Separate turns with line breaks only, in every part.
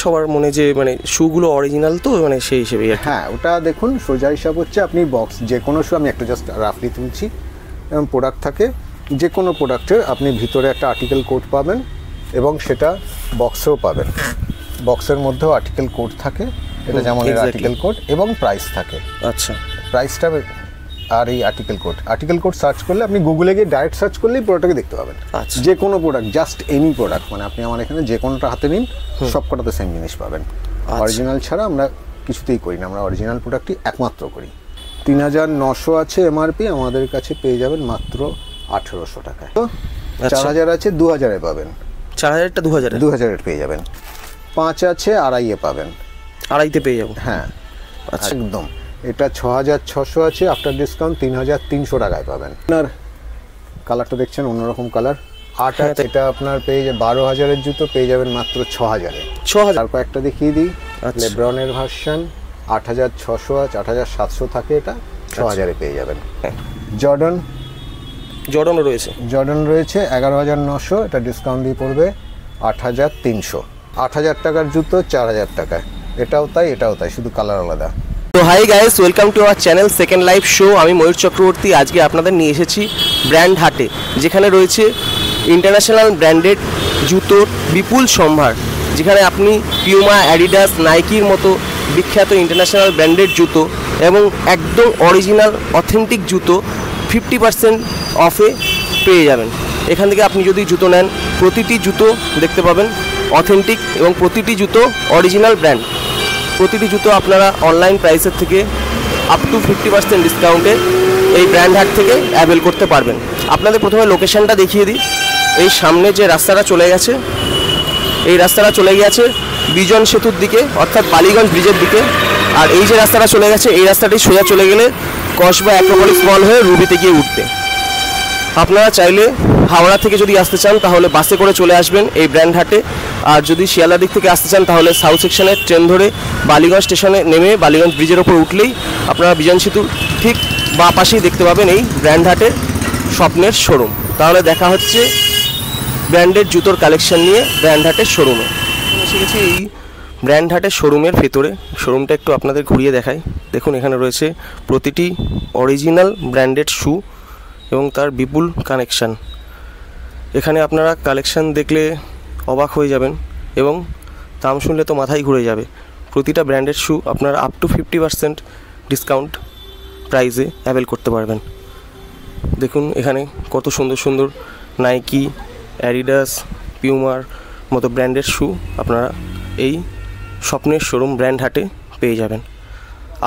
সবার মনে যে মানে শুগুলো অরিজিনাল তো মানে সেই হিসেবেই।
হ্যাঁ, ওটা দেখুন সোজা হিসাব হচ্ছে আপনি বক্স যে কোনো শু, আমি একটা জাস্ট রাফলি তুলছি, এবং প্রোডাক্ট থাকে যে কোনো প্রোডাক্টের আপনি ভিতরে একটা আর্টিকেল কোড পাবেন এবং সেটা বক্সেও পাবেন। বক্সের মধ্যেও আর্টিকেল কোড থাকে, এটা যেমন আর্টিকেল কোড এবং প্রাইস থাকে।
আচ্ছা,
প্রাইসটা আর এই আর্টিকেল কোড সার্চ করলে আপনি গুগলে গিয়ে ডাইরেক্ট সার্চ করলেই প্রোডাক্টকে দেখতে পাবেন।
আচ্ছা,
যে কোনো প্রোডাক্ট, জাস্ট এনি প্রোডাক্ট, মানে আপনি আমার এখানে যে কোনোটা হাতে নিন সব কটাতে সেম জিনিস পাবেন। অরিজিনাল ছাড়া আমরা কিছুতেই করি না, আমরা অরিজিনাল প্রোডাক্টই একমাত্র করি। 3900 আছে এমআরপি, আমাদের কাছে পেয়ে যাবেন মাত্র 1800 টাকায়। 4000 আছে 2000-এ পাবেন।
4000টা
2000-এর পেয়ে যাবেন। 5 আছে 2.5-এ পাবেন।
2.5-তে পেয়ে যাবো?
হ্যাঁ, আচ্ছা, একদম। এটা 6600 আছে, আফটার ডিসকাউন্ট 3300 টাকায় পাবেন। আপনার কালারটা দেখছেন অন্যরকম কালার। 8 আছে, এটা আপনার পেয়ে যাবে 12000-এর জুতো পেয়ে যাবেন মাত্র 6000-এ।
6000?
তারপর একটা দেখিয়ে দিই, লেব্রনের ভার্সন 8600 আছে, 8700 থাকে, এটা 6000-এ পেয়ে যাবেন।
জর্ডনও রয়েছে।
জর্ডন রয়েছে 11900, এটা ডিসকাউন্ট দিয়ে পড়বে 8300। 8000 টাকার জুতো 4000 টাকায়, এটাও তাই এটাও তাই, শুধু কালার আলাদা।
তো hi guys, welcome to our channel second life show. আমি ময়ূর চক্রবর্তী। আজকে আপনাদের নিয়ে এসেছি ব্র্যান্ড হাটে, যেখানে রয়েছে ইন্টারন্যাশনাল ব্র্যান্ডেড জুতোর বিপুল সম্ভার, যেখানে আপনি পিউমা, অ্যাডিডাস, নাইকির মতো বিখ্যাত ইন্টারন্যাশনাল ব্র্যান্ডেড জুতো এবং একদম অরিজিনাল অথেন্টিক জুতো 50% অফে পেয়ে যাবেন। এখান থেকে আপনি যদি জুতো নেন, প্রতিটি জুতো দেখতে পাবেন অথেন্টিক এবং প্রতিটি জুতো অরিজিনাল ব্র্যান্ড। প্রতিটি জুতো আপনারা অনলাইন প্রাইসের থেকে আপ টু 50% ডিসকাউন্টে এই ব্র্যান্ড হাট থেকে অ্যাভেল করতে পারবেন। আপনাদের প্রথমে লোকেশনটা দেখিয়ে দিই। এই সামনে যে রাস্তাটা চলে গেছে, এই রাস্তাটা চলে গেছে বিজন সেতুর দিকে, অর্থাৎ বালিগঞ্জ ব্রিজের দিকে। আর এই যে রাস্তাটা চলে গেছে, এই রাস্তাটি সোজা চলে গেলে কসবা অ্যাক্রোপলিস মল হয়ে রুবিতে গিয়ে উঠবে। আপনারা চাইলে হাওড়া থেকে যদি আসতে চান তাহলে বাসে করে চলে আসবেন এই ব্র্যান্ড হাটে, আর যদি শিয়ালদা দিক থেকে আসতে চান তাহলে সাউথ সেকশনের ট্রেন ধরে বালিগঞ্জ স্টেশনে নেমে বালিগঞ্জ ব্রিজের ওপর উঠলেই আপনারা বিজন সেতুর ঠিক বাঁ পাশেই দেখতে পাবেন এই ব্র্যান্ড হাটের স্বপ্নের শোরুম। তাহলে দেখা হচ্ছে ব্র্যান্ডেড জুতোর কালেকশন নিয়ে ব্র্যান্ড হাটের শোরুমে। এসে গেছি এই ব্র্যান্ড হাটের শোরুমের ভেতরে। শোরুমটা একটু আপনাদের ঘুরিয়ে দেখাই। দেখুন, এখানে রয়েছে প্রতিটি অরিজিনাল ব্র্যান্ডেড শু এবং তার বিপুল কালেকশান। এখানে আপনারা কালেকশান দেখলে অবাক হয়ে যাবেন এবং দাম শুনলে তো মাথায় ঘুরে যাবে। প্রতিটা ব্র্যান্ডেড শু আপনারা আপ টু 50% ডিসকাউন্ট প্রাইসে অ্যাভেল করতে পারবেন। দেখুন এখানে কত সুন্দর সুন্দর নাইকি, অ্যাডিডাস, পিউমার মতো ব্র্যান্ডেড শু আপনারা এই স্বপ্নের শোরুম ব্র্যান্ড হাটে পেয়ে যাবেন।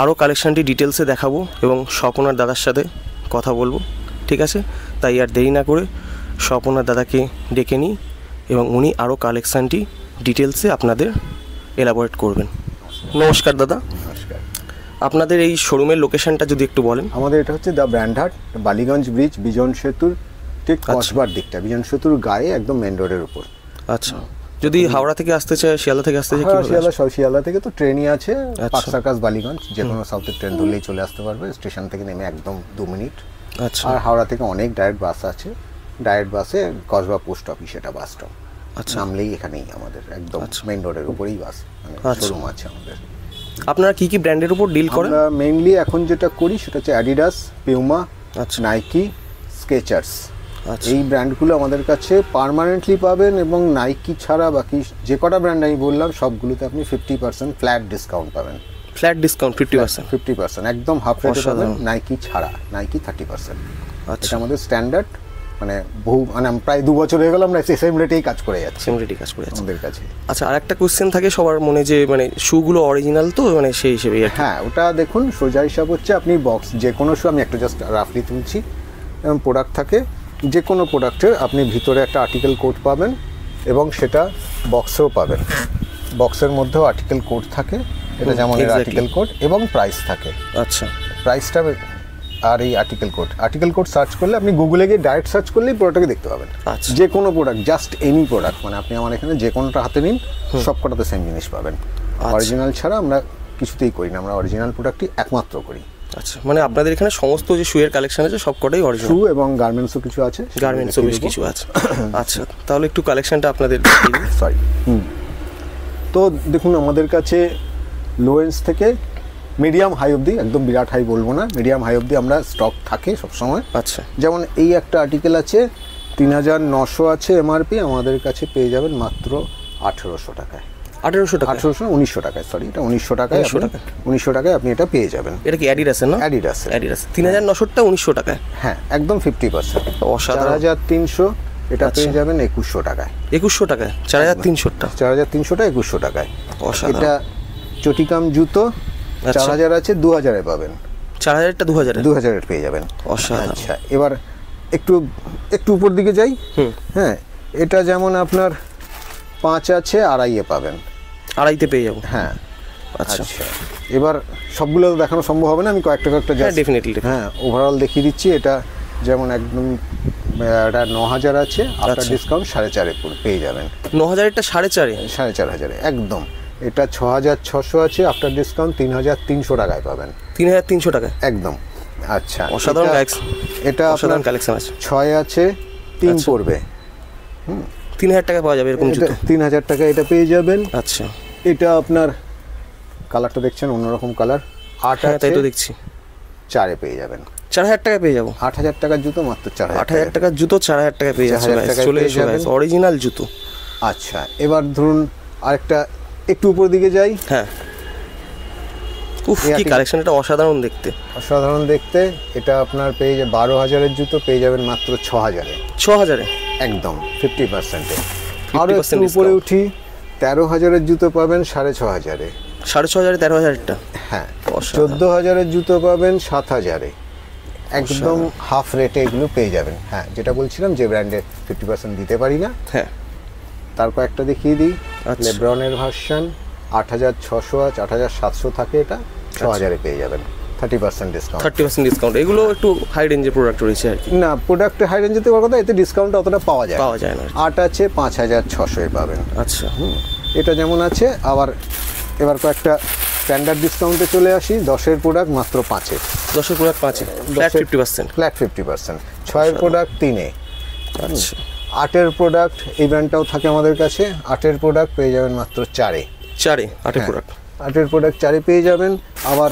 আরও কালেকশানটি ডিটেলসে দেখাবো এবং স্বপনার দাদার সাথে কথা বলবো, ঠিক আছে? তাই আর দেরি না করে স্বপনার দাদাকে ডেকে নিই এবং উনি আরও কালেকশানটি ডিটেলসে আপনাদের এলাবোরেট করবেন। নমস্কার দাদা।
নমস্কার।
আপনাদের এই শোরুমের লোকেশনটা যদি একটু বলেন।
আমাদের এটা হচ্ছে দ্য ব্র্যান্ড হাট, বালিগঞ্জ ব্রিজ, বিজন সেতুর ঠিক কসবার দিকটা, বিজন সেতুর গায়ে একদম মেন রোডের উপর।
আচ্ছা, যদি হাওড়া থেকে আসতে চায়, শিয়ালদা থেকে আসতে চায়,
শিয়ালদা থেকে তো ট্রেনই আছে, পার্ক সার্কাস বালিগঞ্জ, যে কোনো সাউথের ট্রেন ধরলেই চলে আসতে পারবে। স্টেশন থেকে নেমে একদম 2 মিনিট।
আচ্ছা, আর
হাওড়া থেকে অনেক ডাইরেক্ট বাস আছে, ডাইরেক্ট বাসে কসবা পোস্ট অফিস, এটা বাস স্টপ। আচ্ছা, নামলেই এখানেই আমাদের একদম মেইন রোডের উপরেই বাস শোরুম আছে আমাদের।
আপনারা কি কি ব্র্যান্ডের উপর ডিল করেন?
আমরা মেইনলি এখন যেটা করি সেটা হচ্ছে অ্যাডিডাস, পিউমা, নাইকি, স্কেচার্স। এই ব্র্যান্ডগুলো আমাদের কাছে পার্মানেন্টলি পাবেন এবং নাইকি ছাড়া বাকি যে কটা ব্র্যান্ড আমি বললাম সবগুলোতে আপনি 50% ফ্ল্যাট ডিসকাউন্ট পাবেন।
ফ্ল্যাট ডিসকাউন্ট
50% একদম হাফ রেটে পাবেন, নাইকি ছাড়া। নাইকি 30%। আচ্ছা, আমাদের স্ট্যান্ডার্ড, মানে প্রায় 2 বছর হয়ে গেল আমরা সেম রেটেই কাজ করে যাচ্ছি। আমাদের কাছে।
আচ্ছা, আর একটা কোশ্চেন থাকে সবার মনে যে মানে শুগুলো অরিজিনাল তো মানে সেই হিসেবে।
হ্যাঁ, ওটা দেখুন সোজা হিসাব হচ্ছে আপনি বক্স যে কোনো শু, আমি একটা জাস্ট রাফলি তুলছি, এবং প্রোডাক্ট থাকে যে কোনো প্রোডাক্টের আপনি ভিতরে একটা আর্টিকেল কোড পাবেন এবং সেটা বক্সেও পাবেন। বক্সের মধ্যেও আর্টিকেল কোড থাকে, এটা যেমন আর্টিকেল কোড এবং প্রাইস থাকে।
আচ্ছা,
প্রাইসটা আর এই আর্টিকেল কোড সার্চ করলে আপনি গুগলে গিয়ে ডাইরেক্ট সার্চ করলেই প্রোডাক্টকে দেখতে পাবেন। যে কোনো প্রোডাক্ট, জাস্ট এনি প্রোডাক্ট, মানে আপনি আমার এখানে যে কোনোটা হাতে নিন সব কটাতে সেম জিনিস পাবেন। অরিজিনাল ছাড়া আমরা কিছুতেই করি না, আমরা অরিজিনাল প্রোডাক্টই একমাত্র করি।
আচ্ছা, মানে আপনাদের এখানে সমস্ত যে শুয়ের কালেকশন আছে সবকটাই অরিজিনাল।
শু এবং গার্মেন্টসও কিছু আছে,
গার্মেন্টসও বেশ কিছু আছে। আচ্ছা, তাহলে একটু কালেকশনটা আপনাদের
সরি। তো দেখুন আমাদের কাছে লো রেঞ্জ থেকে মিডিয়াম হাই অবধি, একদম বিরাট হাই বলবো না, মিডিয়াম হাই অবধি আমরা স্টক থাকে সবসময়।
আচ্ছা,
যেমন এই একটা আর্টিকেল আছে 3900 আছে এমআরপি, আমাদের কাছে পেয়ে যাবেন মাত্র 1800 টাকায়।
1800 টাকা?
1900 টাকায়, সরি, এটা 1900 টাকায়। 1900 টাকায় আপনি এটা পেয়ে যাবেন।
এটা কি অ্যাডিডাসের না?
অ্যাডিডাসের।
3900টা 1900 টাকায়?
হ্যাঁ, একদম 50%।
অসাধারণ।
4300 এটা পেয়ে যাবেন 2100 টাকায়।
2100 টাকায় 4300টা?
4300টা 2100 টাকায়।
অসাধারণ।
এটা চটিকাম জুতো 4000 আছে, 2000-এ পাবেন।
4000-টা
2000-এর পেয়ে যাবেন।
অসাধারণ।
আচ্ছা, এবার একটু উপর দিকে যাই। হ্যাঁ, এটা যেমন আপনার 5 আছে, 2.5-এ পাবেন।
2.5-তে পেয়ে যাবো?
হ্যাঁ।
আচ্ছা,
এবার সবগুলো তো দেখানো সম্ভব হবে না, আমি কয়েকটা
ডেফিনেটলি
ওভারঅল দেখিয়ে দিচ্ছি। এটা যেমন একদম এটা 9000 আছে, আফটার ডিসকাউন্ট 4.5-এ পেয়ে যাবেন।
9000-এরটা 4.5-এ?
4.5 একদম। এটা 6600 আছে, আফটার ডিসকাউন্ট 3300 টাকায় পাবেন।
3300 টাকায়
একদম। আচ্ছা,
অসাধারণ কালেকশন।
এটা
অসাধারণ কালেকশন আছে।
6 আছে, 3 পড়বে।
3000 টাকা পাওয়া যাবে এরকম জুতো?
3000 টাকা এটা পেয়ে যাবেন।
আচ্ছা,
এটা আপনার কালারটা দেখছেন অন্যরকম কালার। 8 আছে,
তাই তো দেখছি।
4-এ পেয়ে যাবেন।
4000 টাকা পেয়ে যাবো?
8000 টাকার জুতো মাত্র 4000।
8000 টাকার জুতো 4000 টাকা পেয়ে যাচ্ছে। চলে এসো গাইস, অরিজিনাল জুতো।
আচ্ছা, এবার ধরুন আরেকটা একটু উপর দিকে যাই।
হ্যাঁ, উফ, কি কালেকশন! এটা অসাধারণ দেখতে।
অসাধারণ দেখতে। এটা আপনার পেয়ে যাবে 12000-এর জুতো পেয়ে যাবেন মাত্র 6000-এ।
6000-এ?
একদম 50%-এ। আরো একটু উপরে উঠি, 13000-এর জুতো পাবেন 6500-এ।
6500-এ 13000-টা?
হ্যাঁ। 14000-এর জুতো পাবেন 7000-এ। একদম হাফ রেটে এগুলো পেয়ে যাবেন। হ্যাঁ, যেটা বলছিলাম যে ব্র্যান্ডে 50% দিতে পারি না।
হ্যাঁ,
তারপর একটা দেখিয়ে দিই, লেব্রনের ভার্সন 8600 আছে, 8700 থাকে, এটা 6000-এ পেয়ে যাবেন। 30% ডিসকাউন্ট।
30% ডিসকাউন্ট। এগুলো একটু হাই রেঞ্জের প্রোডাক্ট রয়েছে আর কি?
না, প্রোডাক্টে হাই রেঞ্জেতে কথা, এতে ডিসকাউন্ট অতটা পাওয়া যায়
না।
8 আছে, 5600-এ পাবেন।
আচ্ছা,
এটা যেমন আছে। আবার এবার কয়েকটা স্ট্যান্ডার্ড ডিসকাউন্টে চলে আসি। 10-এর প্রোডাক্ট মাত্র 5-এ।
10-এর প্রোডাক্ট 5-এ? ফ্ল্যাট 50%?
ফ্ল্যাট 50%। 6-এর প্রোডাক্ট 3-এ।
আচ্ছা।
8-এর প্রোডাক্ট, এই ব্র্যান্ডটাও থাকে আমাদের কাছে। 8-এর প্রোডাক্ট পেয়ে যাবেন মাত্র 4-এ।
4-এ 8-এর প্রোডাক্ট?
8-এর প্রোডাক্ট 4-এ পেয়ে যাবেন। আবার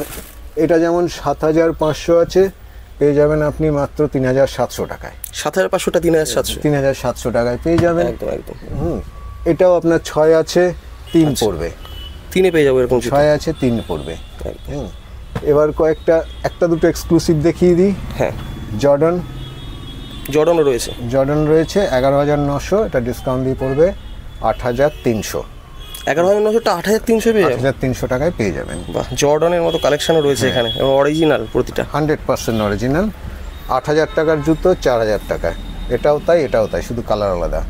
এটা যেমন 7500 আছে, পেয়ে যাবেন আপনি মাত্র 3700 টাকায়।
7500টা 3700?
3700 টাকায় পেয়ে যাবেন।
একদম একদম।
এটাও আপনার 6 আছে, 3 পড়বে।
3-এ পেয়ে যাবো এরকম?
6 আছে, 3 পড়বে। এবার একটা দুটো এক্সক্লুসিভ দেখিয়ে দিই।
হ্যাঁ,
জর্ডনও রয়েছে 11900, এটা ডিসকাউন্ট দিয়ে পড়বে 8300।
11900টা 8300 পেয়ে যাবেন?
8300 টাকায় পেয়ে যাবেন।
বাহ, জর্ডনের মতো কালেকশনও রয়েছে এখানে, এবং অরিজিনাল প্রতিটা?
100% অরিজিনাল। 8000 টাকার জুতো 4000 টাকায়। এটাও তাই, শুধু কালার আলাদা।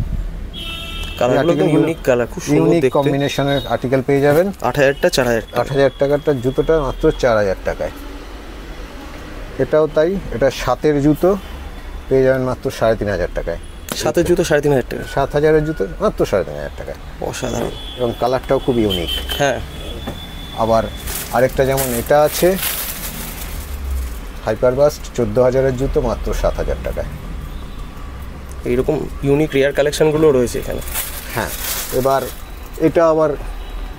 কালারগুলো একদম ইউনিক কালার, খুব সুন্দর দেখতে।
কম্বিনেশনের আর্টিকেল পেয়ে যাবেন।
8000টা 4000 টাকা?
8000 টাকারটা জুতোটা মাত্র 4000 টাকায়। এটাও তাই, এটা 7-এর জুতো পেয়ে যাবেন মাত্র 3500 টাকায়।
7-এর জুতো 3500 টাকা?
7000-এর জুতো মাত্র 3500 টাকায়।
অসাধারণ।
এবং কালারটাও খুব ইউনিক।
হ্যাঁ।
আবার আরেকটা যেমন এটা আছে হাইপারবাস্ট, 14000-এর জুতো মাত্র 7000 টাকায়।
এইরকম ইউনিক রেয়ার কালেকশনগুলো রয়েছে এখানে।
হ্যাঁ। এবার এটা আবার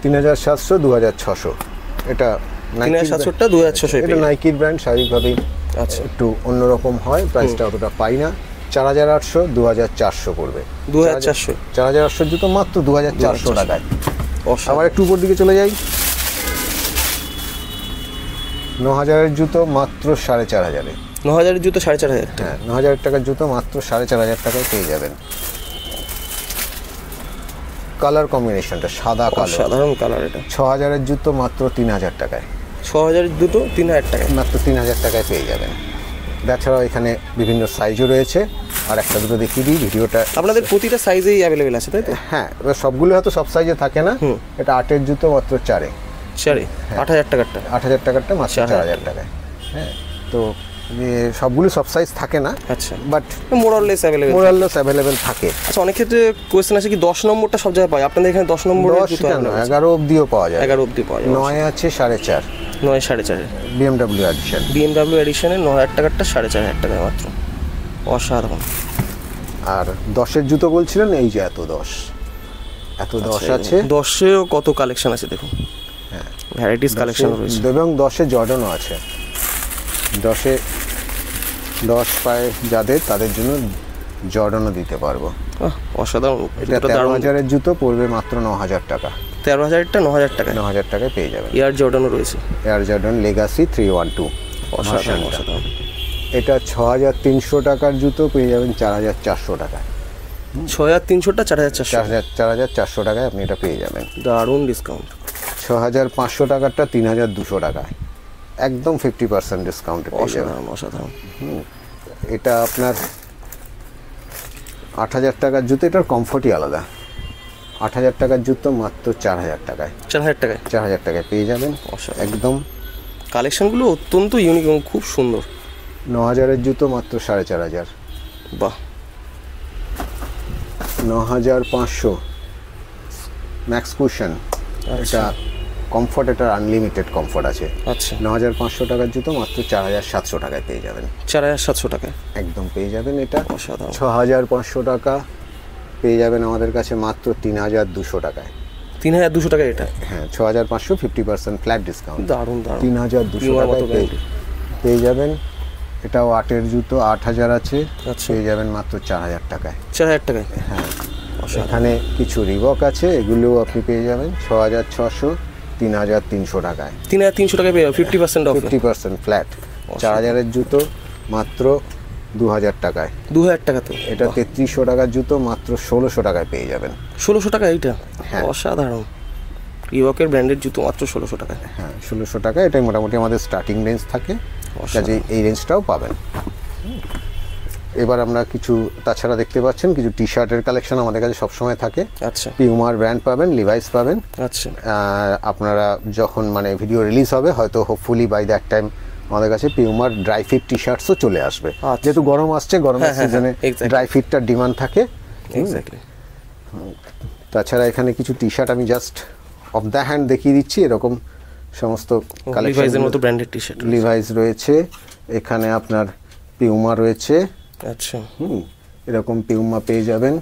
3700, 2600। এটা
3700টা 2600?
এটা নাইকির ব্র্যান্ড, স্বাভাবিকভাবেই
আচ্ছা,
একটু অন্যরকম হয়, প্রাইসটা অতটা পাই না। 4800, 2400 পড়বে।
2400?
4800 জুতো মাত্র 2400 টাকায়। আবার একটু উপর দিকে চলে যাই, 9000-এর জুতো মাত্র 4500-এ।
9000-এর জুতো 4500?
হ্যাঁ, 9000 টাকার জুতো মাত্র 4500 টাকায় পেয়ে যাবেন। কালার কম্বিনেশনটা সাদা কালো,
সাধারণ কালার। এটা
6000-এর জুতো মাত্র 3000 টাকায়।
6000-এর দুটো 3000 টাকায়?
মাত্র 3000 টাকায় পেয়ে যাবেন। তাছাড়াও এখানে বিভিন্ন সাইজও রয়েছে। আর একটা দুটো দেখিয়ে দিই, ভিডিওটা।
আপনাদের প্রতিটা সাইজেই অ্যাভেলেবেল আছে, তাই তো?
হ্যাঁ, এবার সবগুলো হয়তো সব সাইজে থাকে না। এটা 8-এর জুতো মাত্র 4-এ।
4-এ? 8000 টাকারটা?
8000 টাকারটা মাত্র 4000 টাকায়। হ্যাঁ, তো সবগুলো সব সাইজ থাকে না।
আচ্ছা,
বাট
মোরাললেস
অ্যাভেলেবেল থাকে।
আচ্ছা, অনেক ক্ষেত্রে কোয়েশ্চেন আছে কি 10 নম্বরটা সব জায়গায় পাই, আপনাদের এখানে 10 নম্বর?
11 অবধিও পাওয়া যায়।
11 অবধি পাওয়া যায়।
9 আছে 4.5।
9 4.5?
BMW edition.
BMW এডিশনে 9000 টাকারটা 4500 টাকায় মাত্র। অসাধারণ।
আর 10-এর জুতো বলছিলেন, এই যে এত 10। এত 10 আছে।
10এও কত কালেকশন আছে দেখুন,
হ্যাঁ
ভ্যারাইটিস কালেকশন রয়েছে
এবং 10-এ জর্ডনও আছে। 10-এ 10 পায়ে যাদের তাদের জন্য জর্ডনও দিতে পারবো।
অসাধারণ।
এটা 13,000-এর জুতো পড়বে মাত্র 9,000 টাকা।
13,000টা 9,000 টাকা,
9,000 টাকায় পেয়ে যাবেন।
এয়ার জর্ডানও রয়েছে,
এয়ার জর্ডন লেগাসি 312।
অসাধারণ অসাধারণ।
এটা 6,300 টাকার জুতো পেয়ে যাবেন 4,400 টাকায়।
6,300টা 4,400,
4,400 টাকায় আপনি এটা পেয়ে যাবেন।
দারুণ ডিসকাউন্ট।
6,500 টাকারটা 3,200 টাকায়, একদম 50% ডিসকাউন্টে পেয়ে যাবেন।
অসাধারণ অসাধারণ।
এটা আপনার 8,000 টাকার জুতো, এটার কমফোর্টই আলাদা। 8,000 টাকার জুতো মাত্র 4,000 টাকায়।
4,000 টাকায়,
4,000 টাকায় পেয়ে যাবেন।
অসাধারণ।
একদম
কালেকশনগুলো অত্যন্ত ইউনিক এবং খুব সুন্দর।
9,000-এর জুতো মাত্র 4,500।
বাহ।
9,500 ম্যাক্স কুশন, এটা কমফোর্ট, এটা আনলিমিটেড কমফোর্ট আছে।
আচ্ছা,
9,500 টাকার জুতো মাত্র 4,700 টাকায় পেয়ে যাবেন।
4,700 টাকায়
একদম পেয়ে যাবেন এটা।
অসাধারণ।
6,500 টাকা পেয়ে যাবেন আমাদের কাছে মাত্র 3,200 টাকায়।
3,200 টাকায় এটা?
হ্যাঁ, 6,500 50% ফ্ল্যাট ডিসকাউন্ট।
দারুণ দারুণ।
3,200 টাকায় পেয়ে যাবেন। এটাও 8-এর জুতো, 8,000 আছে, পেয়ে যাবেন মাত্র 4,000 টাকায়।
4,000 টাকায়?
হ্যাঁ। এখানে কিছু রিবক আছে, এগুলোও আপনি পেয়ে যাবেন 6,600, 3,300 টাকায়।
3,300 টাকায় পেয়ে যাবেন 50% অফ,
50% ফ্ল্যাট। 4,000-এর জুতো মাত্র 2,000 টাকায়।
2,000 টাকা তো?
এটা 3,300 টাকার জুতো মাত্র 1,600 টাকায় পেয়ে যাবেন।
1,600 টাকা এইটা?
হ্যাঁ।
অসাধারণ। রিবকের ব্র্যান্ডের জুতো মাত্র 1,600 টাকায়?
হ্যাঁ, 1,600 টাকা। এটাই মোটামুটি আমাদের স্টার্টিং রেঞ্জ থাকে, কাজে এই রেঞ্জটাও পাবেন। এবার আমরা কিছু তাছাড়া দেখতে পাচ্ছেন কিছু টি শার্টের কালেকশন আমাদের কাছে সবসময় থাকে।
আচ্ছা।
পিউমার ব্র্যান্ড পাবেন, লিভাইস পাবেন।
আচ্ছা।
আপনারা যখন মানে ভিডিও রিলিজ হবে হয়তো হোপফুলি বাই দ্যাট টাইম আমাদের কাছে পিউমার ড্রাই ফিট টি শার্টসও চলে আসবে। যেহেতু গরম আসছে, গরমের সিজনে ড্রাই ফিটটার ডিমান্ড থাকে।
এক্স্যাক্টলি।
তাছাড়া এখানে কিছু টি শার্ট আমি জাস্ট অফ দ্য হ্যান্ড দেখিয়ে দিচ্ছি, এরকম সমস্ত কালেকশন।
লিভাইসের মতো ব্র্যান্ডেড টি শার্ট,
লিভাইস রয়েছে এখানে, আপনার পিউমা রয়েছে।
আচ্ছা।
এরকম পিউমা পেয়ে যাবেন।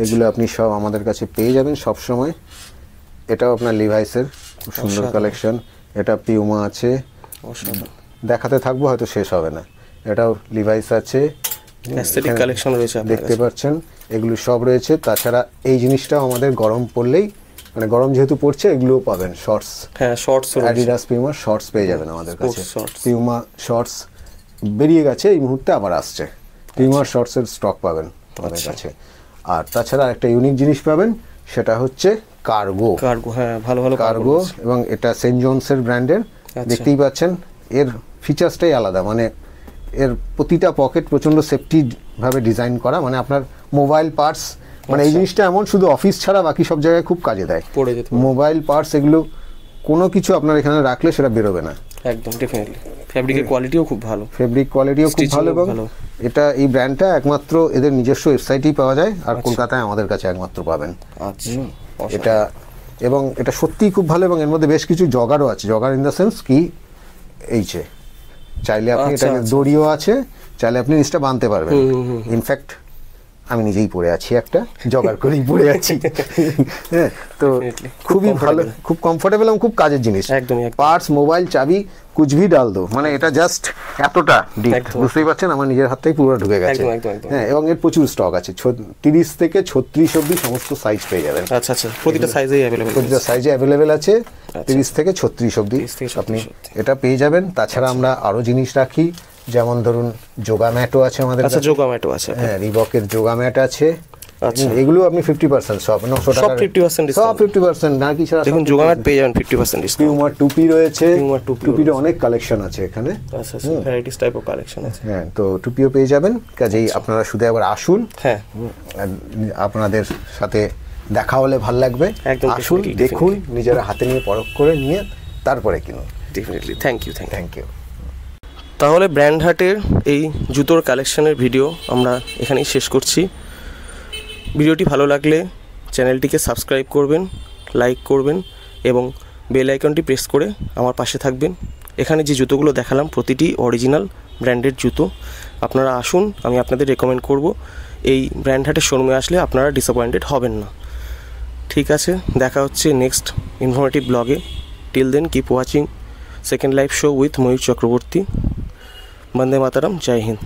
এগুলো আপনি সব আমাদের কাছে পেয়ে যাবেন সব সময়। এটাও আপনার লিভাইসের খুব সুন্দর কালেকশন। এটা পিউমা আছে, দেখাতে থাকবো হয়তো শেষ হবে না। এটাও লিভাইস আছে,
অ্যাস্থেটিক কালেকশন রয়েছে
দেখতে পাচ্ছেন, এগুলো সব রয়েছে। তাছাড়া এই জিনিসটাও আমাদের গরম পড়লেই, মানে গরম যেহেতু পড়ছে, এগুলোও পাবেন। শর্টস,
হ্যাঁ শর্টস,
অ্যাডিডাস পিউমা শর্টস পেয়ে যাবেন আমাদের কাছে। পিউমা শর্টস বেরিয়ে গেছে, এই মুহূর্তে আবার আসছে। পিউমার শর্টসের স্টক পাবেন আমাদের কাছে। আর তাছাড়া একটা ইউনিক জিনিস পাবেন, সেটা হচ্ছে কার্গো।
কার্গো, হ্যাঁ ভালো ভালো
কার্গো, এবং এটা সেন্ট জনসের ব্র্যান্ডের। দেখতেই পাচ্ছেন এর ফিচার্সটাই আলাদা, মানে এর প্রতিটা পকেট প্রচণ্ড সেফটি ভাবে ডিজাইন করা, মানে আপনার মোবাইল পার্টস, মানে এই জিনিসটা এমন শুধু অফিস ছাড়া বাকি সব জায়গায় খুব কাজে দেয়। মোবাইল পার্টস এগুলো কোনো কিছু আপনার এখানে রাখলে সেটা বেরোবে না।
একদম ডেফিনেটলি। ফ্যাব্রিকের কোয়ালিটিও খুব ভালো,
ফেব্রিক কোয়ালিটিও খুব ভালো। এবং এটা এই ব্র্যান্ডটা একমাত্র এদের নিজস্ব ওয়েবসাইটেই পাওয়া যায়, আর কলকাতায় আমাদের কাছে একমাত্র পাবেন।
আচ্ছা।
এটা এবং এটা সত্যিই খুব ভালো। এবং এর মধ্যে বেশ কিছু জগারও আছে। জগার ইন দ্য সেন্স কি, এই যে চাইলে আপনি এটা দড়িও আছে, চাইলে আপনি জিনিসটা বাঁধতে পারবেন। ইনফ্যাক্ট আমি নিজেই পরে আছি, একটা জগার করেই পরে আছি। হ্যাঁ, তো খুবই ভালো, খুব কমফোর্টেবল এবং খুব কাজের জিনিস। পার্টস, মোবাইল, চাবি কুছ ভি ডাল দো, মানে এটা জাস্ট এতটা ডিপ, বুঝতেই পারছেন আমার নিজের হাত থেকে পুরো ঢুকে গেছে। হ্যাঁ, এবং এর প্রচুর স্টক আছে। 30 থেকে 36 অবধি সমস্ত সাইজ পেয়ে যাবেন।
আচ্ছা আচ্ছা, প্রতিটা সাইজেই অ্যাভেলেবল,
প্রতিটা সাইজে অ্যাভেলেবল আছে। 30 থেকে 36 অবধি আপনি এটা পেয়ে যাবেন। তাছাড়া আমরা আরো জিনিস রাখি, যেমন ধরুন যোগা ম্যাটও আছে আমাদের কাছে।
যোগা ম্যাটও আছে,
হ্যাঁ, রিবকের যোগা ম্যাট আছে।
আচ্ছা,
এগুলো আপনি 50% সব 900 টাকা,
সব 50% ডিসকাউন্ট,
সব 50% না কি ছাড়া
দেখুন যোগা ম্যাট পেয়ে যাবেন 50% ডিসকাউন্ট।
পিউমার টুপি রয়েছে, টুপির অনেক কালেকশন আছে এখানে।
আচ্ছা আচ্ছা, ভ্যারাইটিস টাইপ অফ কালেকশন আছে।
হ্যাঁ, তো টুপিও পেয়ে যাবেন। কাজেই আপনারা শুধু একবার আসুন।
হ্যাঁ,
আপনাদের সাথে দেখা হলে ভালো লাগবে। আসুন, দেখুন, নিজেরা হাতে নিয়ে পরখ করে নিয়ে তারপরে কিনুন।
Definitely. Thank you.
Thank you.
তাহলে ব্র্যান্ড হাটের এই জুতোর কালেকশনের ভিডিও আমরা এখানেই শেষ করছি। ভিডিওটি ভালো লাগলে চ্যানেলটিকে সাবস্ক্রাইব করবেন, লাইক করবেন এবং বেল আইকনটি প্রেস করে আমার পাশে থাকবেন। এখানে যে জুতোগুলো দেখালাম প্রতিটি অরিজিনাল ব্র্যান্ডেড জুতো। আপনারা আসুন, আমি আপনাদের রেকমেন্ড করব এই ব্র্যান্ড হাটের শোরুমে আসলে আপনারা ডিসঅ্যাপয়েন্টেড হবেন না। ঠিক আছে, দেখা হচ্ছে নেক্সট ইনফরমেটিভ ব্লগে। Till then keep watching second live show with Mayur Chakraborty. Vande Mataram, জয় হিন্দ।